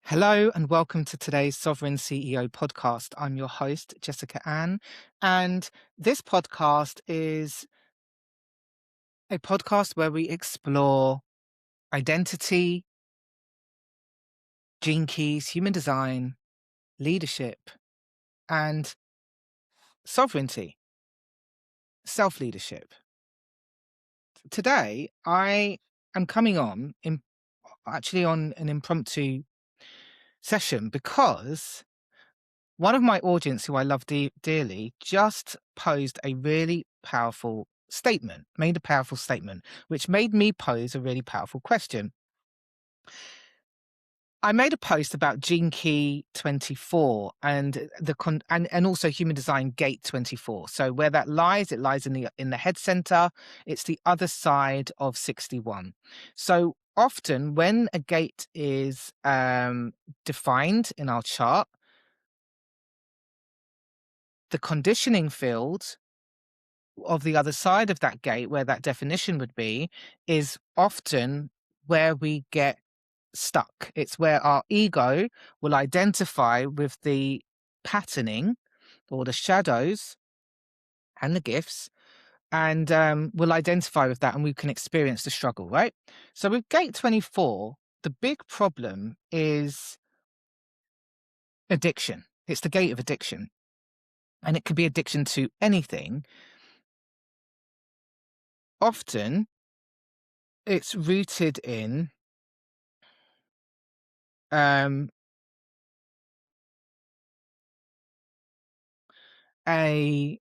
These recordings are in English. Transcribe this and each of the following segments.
Hello and welcome to today's Sovereign CEO podcast. I'm your host, Jessica Ann, and this podcast is a podcast where we explore identity, gene keys, human design, leadership, and sovereignty, self leadership. Today, I am coming on actually on an impromptu session because one of my audience, who I love dearly, just posed a really powerful statement, made a powerful statement, which made me pose a really powerful question. I made a post about Gene Key 24 and and also Human Design Gate 24. So where that lies, it lies in the head center. It's the other side of 61. So often when a gate is defined in our chart, the conditioning field of the other side of that gate, where that definition would be, is often where we get stuck. It's where our ego will identify with the patterning or the shadows and the gifts, and will identify with that, and we can experience the struggle, right? So with gate 24, the big problem is addiction. It's the gate of addiction, and it can be addiction to anything. Often it's rooted in um, a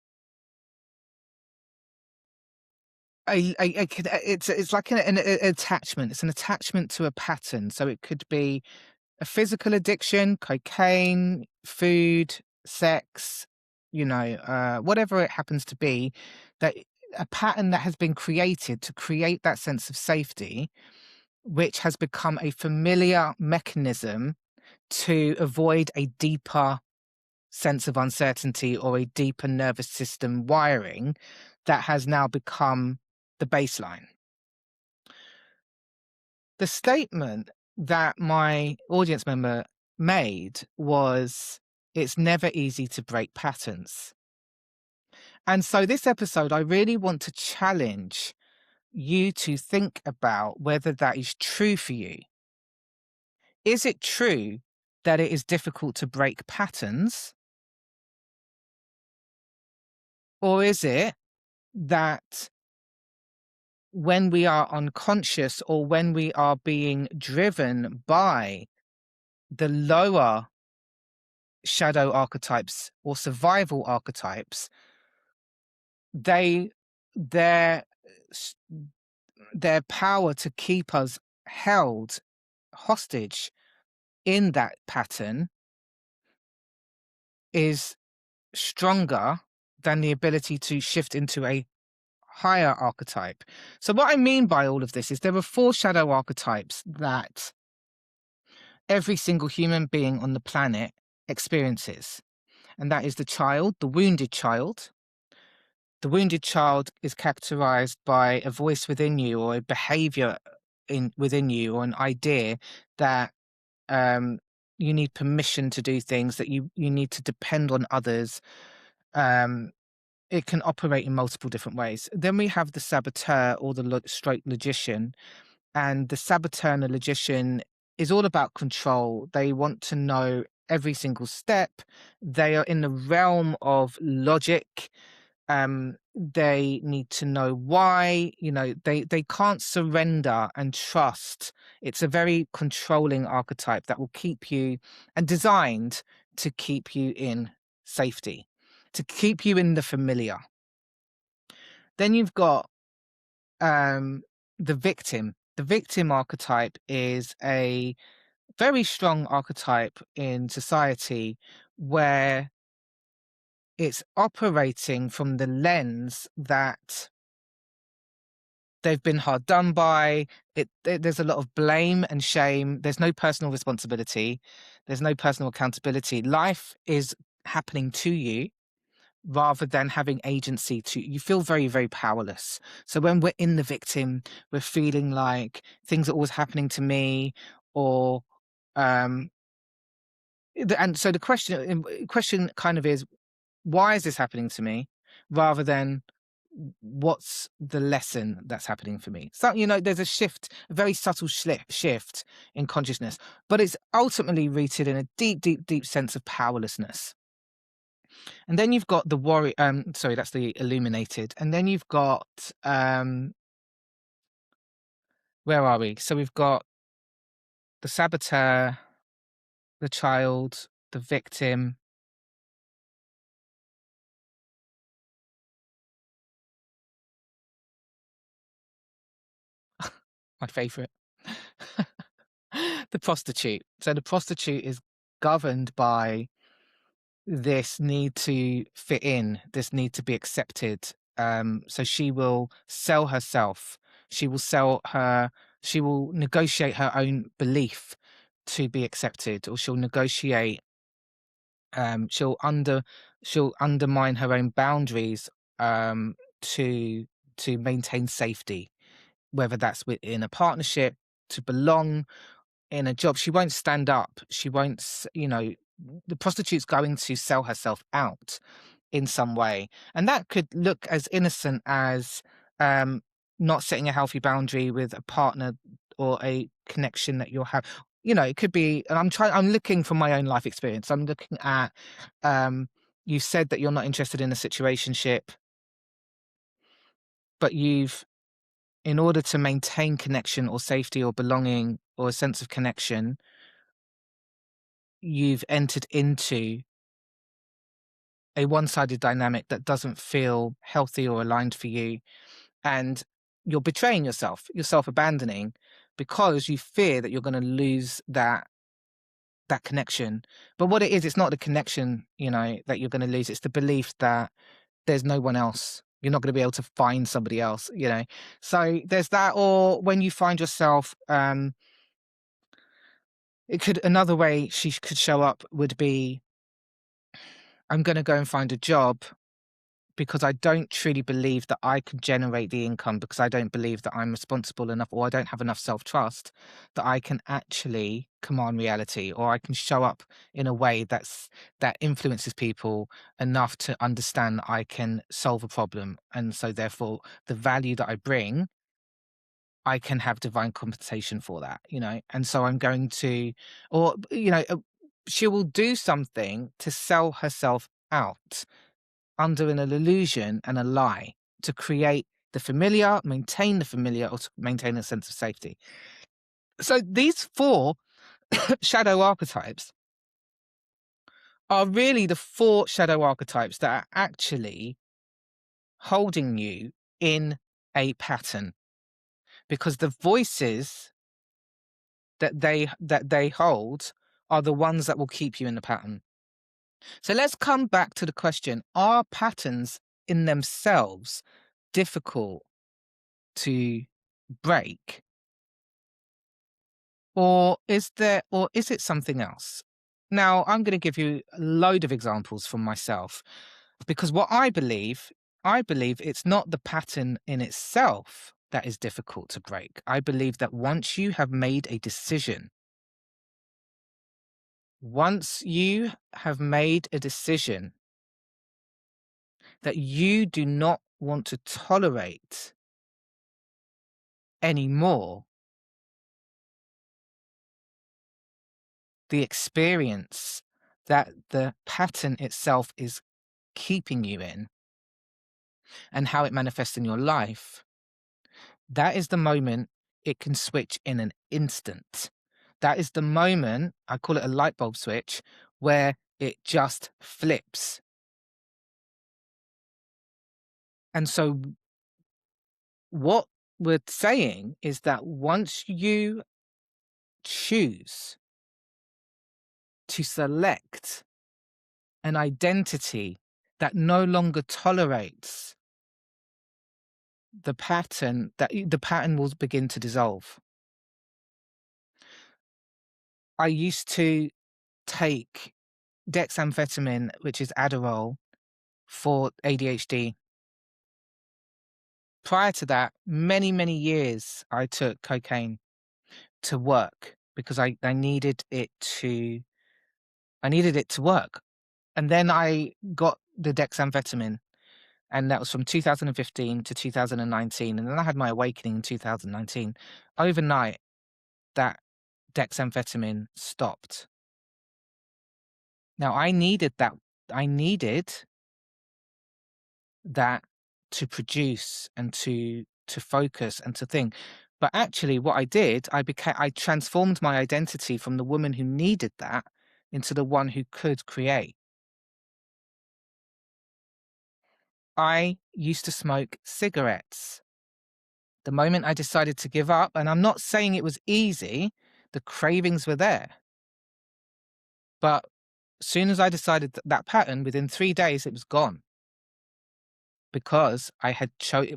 it's like an attachment. It's an attachment to a pattern. So it could be a physical addiction, cocaine, food, sex, whatever it happens to be, that a pattern that has been created to create that sense of safety, which has become a familiar mechanism to avoid a deeper sense of uncertainty or a deeper nervous system wiring that has now become the baseline. The statement that my audience member made was, it's never easy to break patterns. And so this episode, I really want to challenge you to think about whether that is true for you. Is it true that it is difficult to break patterns? Or is it that when we are unconscious or when we are being driven by the lower shadow archetypes or survival archetypes, they their s- their power to keep us held hostage in that pattern is stronger than the ability to shift into a higher archetype. So what I mean by all of this is there are four shadow archetypes that every single human being on the planet experiences. And that is the child, the wounded child. The wounded child is characterized by a voice within you or a behavior within you or an idea that you need permission to do things, that you need to depend on others. It can operate in multiple different ways. Then we have the saboteur or the stroke logician. And the saboteur and the logician is all about control. They want to know every single step. They are in the realm of logic. They need to know why. They can't surrender and trust. It's a very controlling archetype that will keep you, and designed to keep you in safety, to keep you in the familiar. Then you've got the victim. The victim archetype is a very strong archetype in society, where it's operating from the lens that they've been hard done by. There's a lot of blame and shame. There's no personal responsibility. There's no personal accountability. Life is happening to you rather than having agency. You feel very, very powerless. So when we're in the victim, we're feeling like things are always happening to me, or And so the question kind of is, why is this happening to me, rather than what's the lesson that's happening for me. So, there's a shift, a very subtle shift in consciousness, but it's ultimately rooted in a deep, deep, deep sense of powerlessness. And then you've got the warrior, sorry, that's the illuminated. And then you've got, where are we? So we've got the saboteur, the child, the victim. My favorite. The prostitute. So the prostitute is governed by this need to fit in, this need to be accepted. So she will sell herself. She will she will negotiate her own belief to be accepted, or she'll negotiate, um, she'll under she'll undermine her own boundaries, to maintain safety, whether that's within a partnership, to belong in a job. She won't stand up. She won't, the prostitute's going to sell herself out in some way. And that could look as innocent as, um, not setting a healthy boundary with a partner or a connection that you'll have. It could be, and I'm looking from my own life experience. I'm looking at, you said that you're not interested in a situationship, but in order to maintain connection or safety or belonging or a sense of connection, you've entered into a one-sided dynamic that doesn't feel healthy or aligned for you, and you're betraying yourself, you're self-abandoning, because you fear that you're going to lose that connection. But what it is, it's not the connection, that you're going to lose. It's the belief that there's no one else. You're not going to be able to find somebody else. So there's that. Or when you find yourself, another way she could show up would be, I'm going to go and find a job because I don't truly believe that I can generate the income, because I don't believe that I'm responsible enough, or I don't have enough self-trust that I can actually command reality, or I can show up in a way that influences people enough to understand that I can solve a problem. And so therefore the value that I bring, I can have divine compensation for that. And so I'm going to, or, she will do something to sell herself out under an illusion and a lie, to create the familiar, maintain the familiar, or to maintain a sense of safety. So these four shadow archetypes are really the four shadow archetypes that are actually holding you in a pattern, because the voices that they hold are the ones that will keep you in the pattern. So let's come back to the question: are patterns in themselves difficult to break, or is it something else? Now, I'm going to give you a load of examples from myself, because what I believe it's not the pattern in itself that is difficult to break. I believe that once you have made a decision that you do not want to tolerate anymore the experience that the pattern itself is keeping you in, and how it manifests in your life, that is the moment it can switch in an instant. That is the moment, I call it a light bulb switch, where it just flips. And so what we're saying is that once you choose to select an identity that no longer tolerates the pattern, the pattern will begin to dissolve. I used to take dexamphetamine, which is Adderall, for ADHD. Prior to that, many, many years, I took cocaine to work because I needed it to I needed it to work. And then I got the dexamphetamine, and that was from 2015 to 2019. And then I had my awakening in 2019. Overnight, that dexamphetamine stopped. Now I needed that. I needed that to produce and to focus and to think. But actually, what I did, I transformed my identity from the woman who needed that into the one who could create. I used to smoke cigarettes. The moment I decided to give up, and I'm not saying it was easy, the cravings were there. But as soon as I decided that pattern, within 3 days, it was gone. Because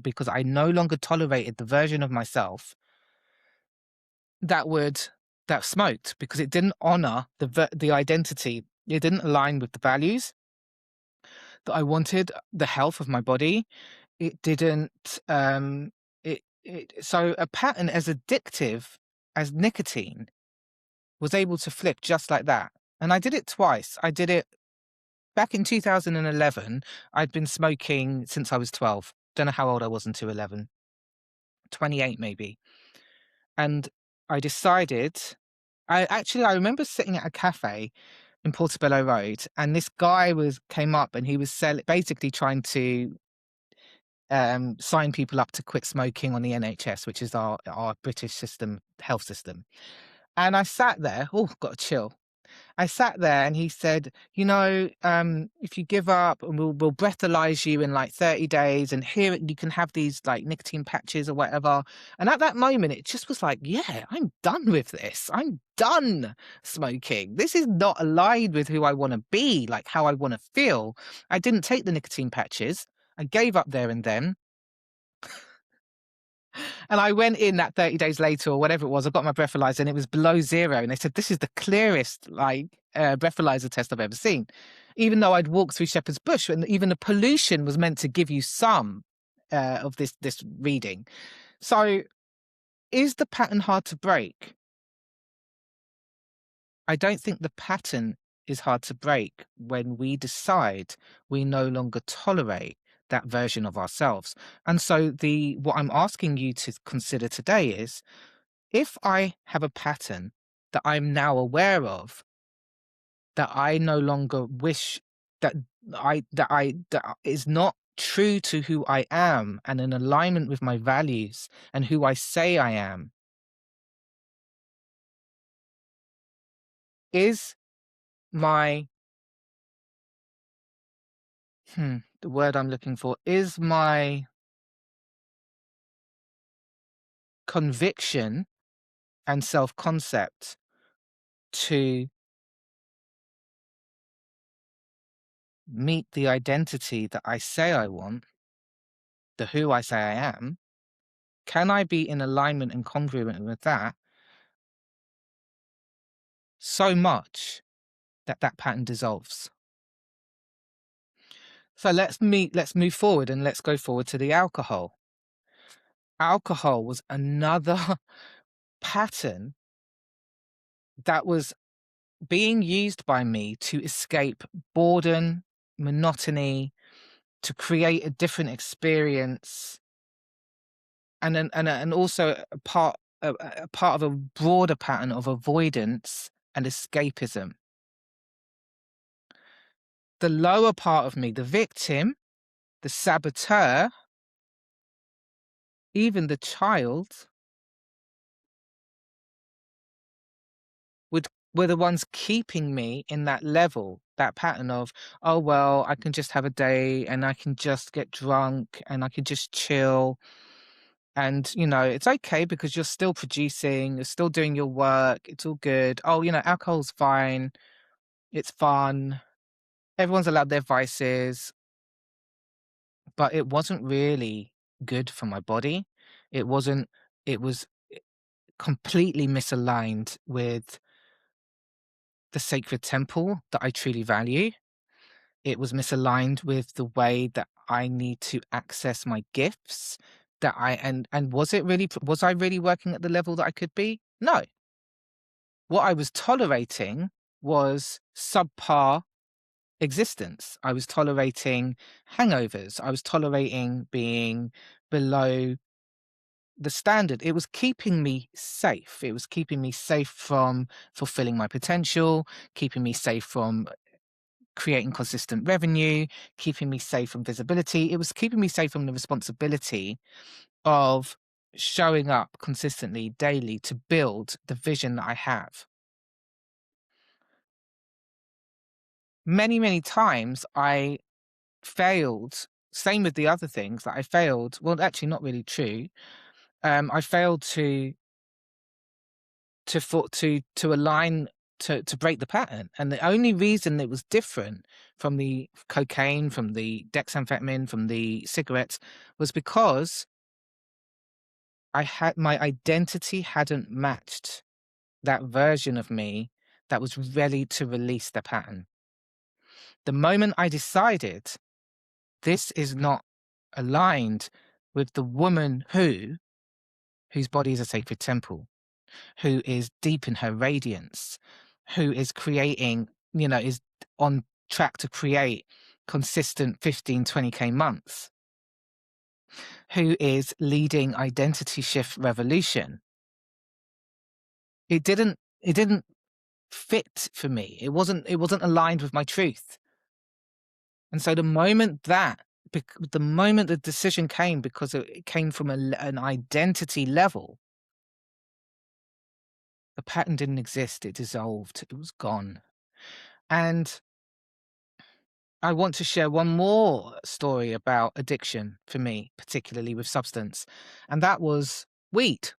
because I no longer tolerated the version of myself that smoked, because it didn't honor the identity. It didn't align with the values that I wanted, the health of my body. It didn't. So a pattern as addictive as nicotine was able to flip just like that, and I did it twice. I did it back in 2011. I'd been smoking since I was 12. Don't know how old I was until 11. 28 maybe. And I decided, I remember sitting at a cafe in Portobello Road, and this guy came up and he was basically trying to sign people up to quit smoking on the NHS, which is our British health system. And I sat there, got a chill. I sat there and he said, if you give up, and we'll breathalyze you in like 30 days, and here you can have these like nicotine patches or whatever. And at that moment, it just was like, yeah, I'm done with this. I'm done smoking. This is not aligned with who I want to be, like how I want to feel. I didn't take the nicotine patches. I gave up there and then. And I went in that 30 days later or whatever it was. I got my breathalyzer and it was below 0. And they said, this is the clearest breathalyzer test I've ever seen. Even though I'd walked through Shepherd's Bush, and even the pollution was meant to give you some of this reading. So is the pattern hard to break? I don't think the pattern is hard to break when we decide we no longer tolerate that version of ourselves. And so what I'm asking you to consider today is, if I have a pattern that I'm now aware of, that I no longer wish, that is not true to who I am and in alignment with my values and who I say I am, is my the word I'm looking for, is my conviction and self-concept to meet the identity that I say I want, the who I say I am, can I be in alignment and congruent with that so much that pattern dissolves? So let's move forward, and let's go forward to the alcohol. Alcohol was another pattern that was being used by me to escape boredom, monotony, to create a different experience, and also a part of a broader pattern of avoidance and escapism. The lower part of me, the victim, the saboteur, even the child, were the ones keeping me in that level, that pattern of, oh, well, I can just have a day and I can just get drunk and I can just chill. And, it's okay because you're still producing, you're still doing your work. It's all good. Oh, alcohol's fine. It's fun. Everyone's allowed their vices. But it wasn't really good for my body. It was completely misaligned with the sacred temple that I truly value. It was misaligned with the way that I need to access my gifts, and was I really working at the level that I could be? No. What I was tolerating was subpar existence. I was tolerating hangovers. I was tolerating being below the standard. It was keeping me safe. It was keeping me safe from fulfilling my potential, keeping me safe from creating consistent revenue, keeping me safe from visibility. It was keeping me safe from the responsibility of showing up consistently daily to build the vision that I have. Many, many times I failed. Same with the other things that I failed. Well, actually, not really true. I failed to align to break the pattern, and the only reason it was different from the cocaine, from the dexamphetamine, from the cigarettes, was because my identity hadn't matched that version of me that was ready to release the pattern. The moment I decided this is not aligned with the woman whose body is a sacred temple, who is deep in her radiance, who is creating, is on track to create consistent 15, 20K months, who is leading identity shift revolution. It didn't fit for me. It wasn't aligned with my truth. And so the moment the decision came, because it came from an identity level, the pattern didn't exist. It dissolved. It was gone. And I want to share one more story about addiction for me, particularly with substance. And that was weed.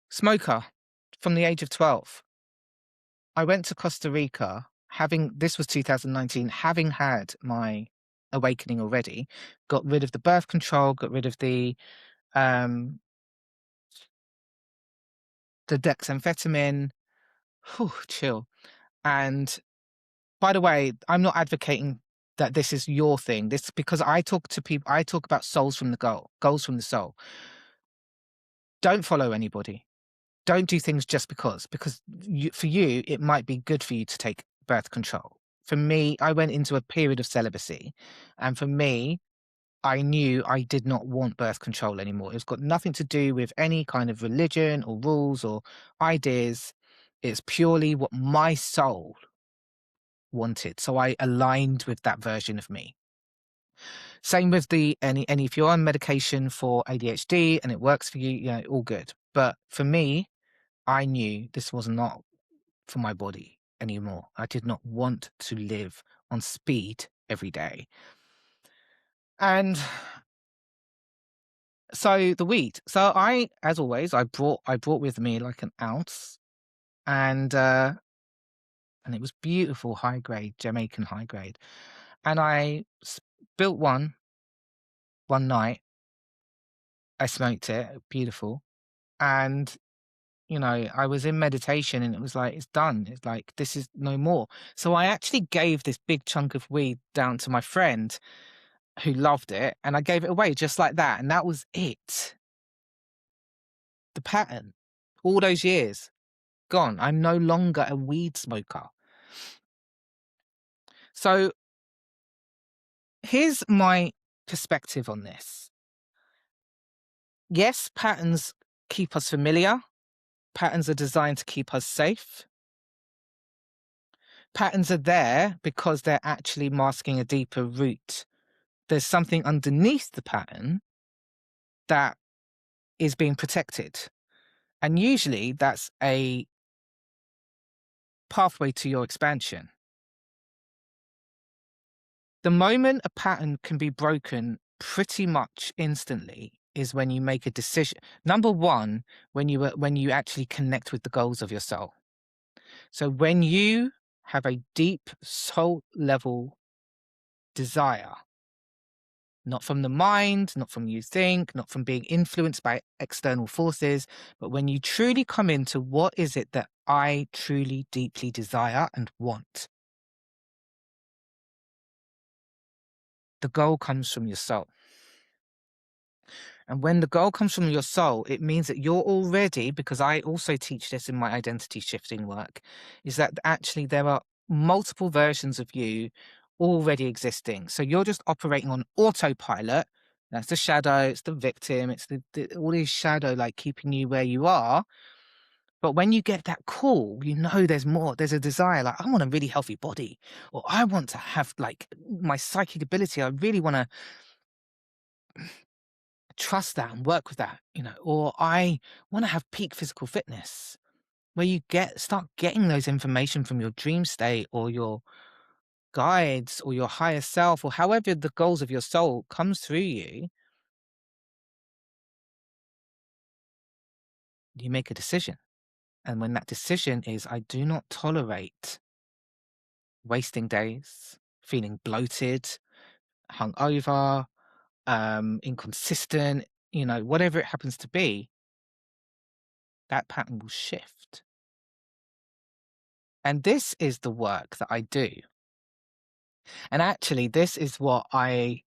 Smoker from the age of 12. I went to Costa Rica this was 2019, having had my awakening already, got rid of the birth control, got rid of the dexamphetamine. Whew, chill. And by the way, I'm not advocating that this is your thing. This because I talk to people. I talk about souls from the goals from the soul. Don't follow anybody. Don't do things just because for you it might be good for you to take birth control. For me, I went into a period of celibacy, and for me, I knew I did not want birth control anymore. It's got nothing to do with any kind of religion or rules or ideas. It's purely what my soul wanted. So I aligned with that version of me. Same with any if you're on medication for ADHD and it works for you, all good. But for me, I knew this was not for my body anymore. I did not want to live on speed every day. And so the weed. So as always, I brought with me like an ounce, and it was beautiful high grade, Jamaican high grade. And I built one night. I smoked it, beautiful. And, I was in meditation and it was like, it's done. It's like, this is no more. So I actually gave this big chunk of weed down to my friend who loved it, and I gave it away just like that. And that was it. The pattern, all those years, gone. I'm no longer a weed smoker. So here's my perspective on this. Yes, patterns keep us familiar. Patterns are designed to keep us safe. Patterns are there because they're actually masking a deeper root. There's something underneath the pattern that is being protected. And usually that's a pathway to your expansion. The moment a pattern can be broken pretty much instantly is when you make a decision. Number one, when you actually connect with the goals of your soul. So when you have a deep soul level desire, not from the mind, not from you think, not from being influenced by external forces, but when you truly come into what is it that I truly deeply desire and want, the goal comes from your soul. And when the goal comes from your soul, it means that you're already, because I also teach this in my identity shifting work, is that actually there are multiple versions of you already existing. So you're just operating on autopilot. That's the shadow, it's the victim, it's all these shadow like keeping you where you are. But when you get that call, you know there's more. There's a desire, like, I want a really healthy body, or I want to have like my psychic ability. I really want to trust that and work with that, or I want to have peak physical fitness, where you start getting those information from your dream state or your guides or your higher self, or however the goals of your soul comes through you. You make a decision. And when that decision is, I do not tolerate wasting days, feeling bloated, hungover, inconsistent, whatever it happens to be, that pattern will shift. And this is the work that I do. And actually, this is what I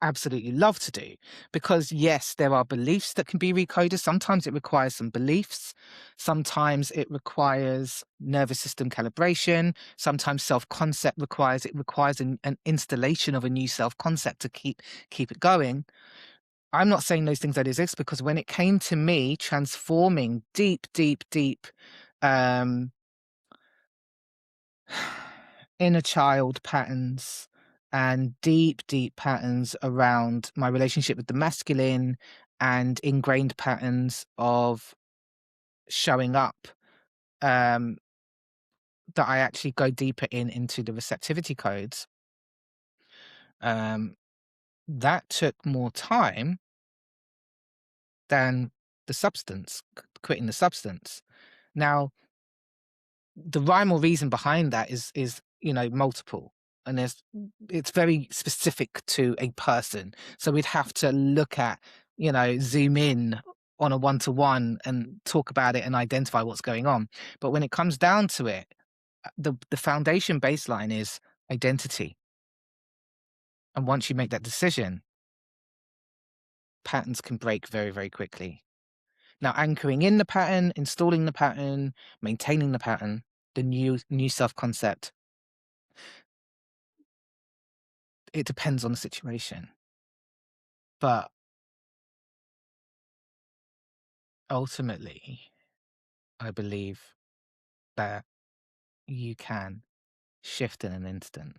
absolutely love to do, because yes, there are beliefs that can be recoded. Sometimes it requires some beliefs. Sometimes it requires nervous system calibration. Sometimes self-concept requires an installation of a new self-concept to keep it going. I'm not saying those things don't exist, because when it came to me transforming deep, um, inner child patterns and deep patterns around my relationship with the masculine and ingrained patterns of showing up, um, that I actually go deeper into the receptivity codes. Um, that took more time than the substance, quitting the substance. Now, the rhyme or reason behind that is multiple, and it's very specific to a person, so we'd have to look at, zoom in on a one-to-one and talk about it and identify what's going on. But when it comes down to it, the foundation baseline is identity. And once you make that decision, patterns can break very, very quickly. Now, anchoring in the pattern, installing the pattern, maintaining the pattern, the new self-concept, it depends on the situation. But ultimately, I believe that you can shift in an instant.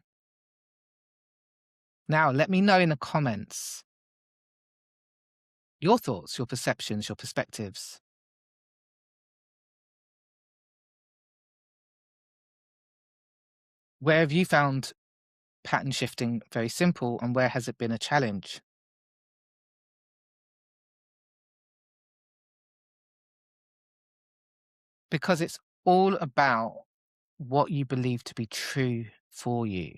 Now, let me know in the comments your thoughts, your perceptions, your perspectives. Where have you found pattern shifting very simple, and where has it been a challenge? Because it's all about what you believe to be true for you.